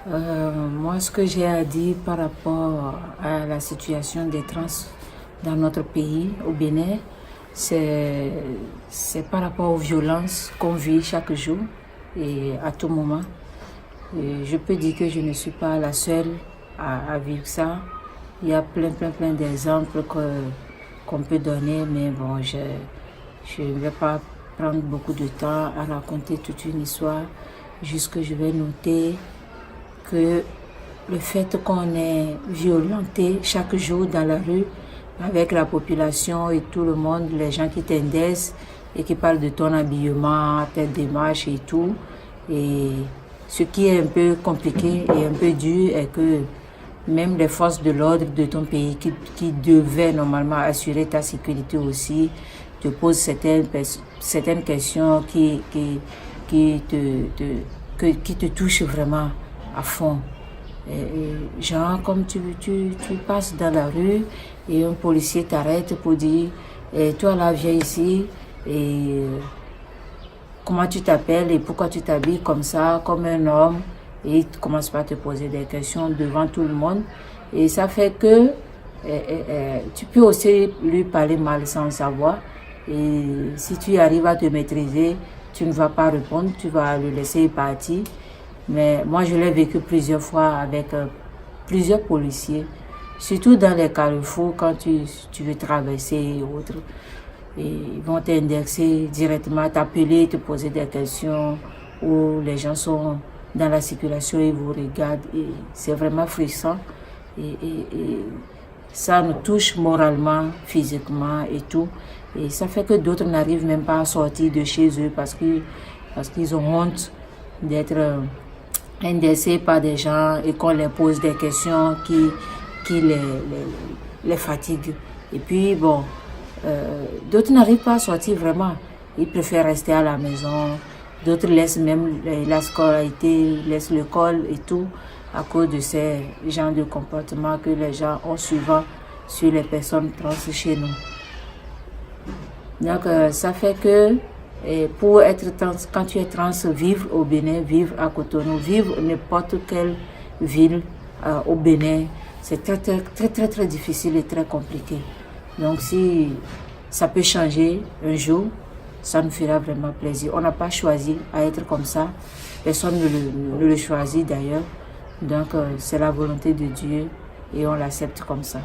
Moi, ce que j'ai à dire par rapport à la situation des trans dans notre pays, au Bénin, c'est par rapport aux violences qu'on vit chaque jour et à tout moment. Et je peux dire que je ne suis pas la seule à vivre ça. Il y a plein d'exemples qu'on peut donner, mais bon, je ne vais pas prendre beaucoup de temps à raconter toute une histoire. Juste que je vais noter que le fait qu'on est violenté chaque jour dans la rue avec la population et tout le monde, les gens qui t'indexent et qui parlent de ton habillement, tes démarches et tout. Et ce qui est un peu compliqué et un peu dur est que même les forces de l'ordre de ton pays qui devaient normalement assurer ta sécurité aussi te posent certaines questions qui te touchent vraiment à fond. Genre, comme tu passes dans la rue et un policier t'arrête pour dire toi là, viens ici, et comment tu t'appelles et pourquoi tu t'habilles comme ça, comme un homme, et il commence par te poser des questions devant tout le monde. Et ça fait que tu peux aussi lui parler mal sans le savoir. Et si tu arrives à te maîtriser, tu ne vas pas répondre, tu vas le laisser partir. Mais moi, je l'ai vécu plusieurs fois avec plusieurs policiers, surtout dans les carrefours quand tu veux traverser et autres. Et ils vont t'indexer directement, t'appeler, te poser des questions où les gens sont dans la circulation et vous regardent. Et c'est vraiment frustrant. Et ça nous touche moralement, physiquement et tout. Et ça fait que d'autres n'arrivent même pas à sortir de chez eux parce qu'ils ont honte d'être indexés par des gens et qu'on leur pose des questions qui les fatiguent. Et puis, bon, d'autres n'arrivent pas à sortir vraiment. Ils préfèrent rester à la maison. D'autres laissent même la scolarité, laissent l'école et tout à cause de ces genres de comportements que les gens ont souvent sur les personnes trans chez nous. Donc, ça fait que pour être trans, quand tu es trans, vivre au Bénin, vivre à Cotonou, vivre n'importe quelle ville au Bénin, c'est très difficile et très compliqué. Donc, si ça peut changer un jour, ça nous fera vraiment plaisir. On n'a pas choisi à être comme ça. Personne ne le choisit d'ailleurs. Donc, c'est la volonté de Dieu et on l'accepte comme ça.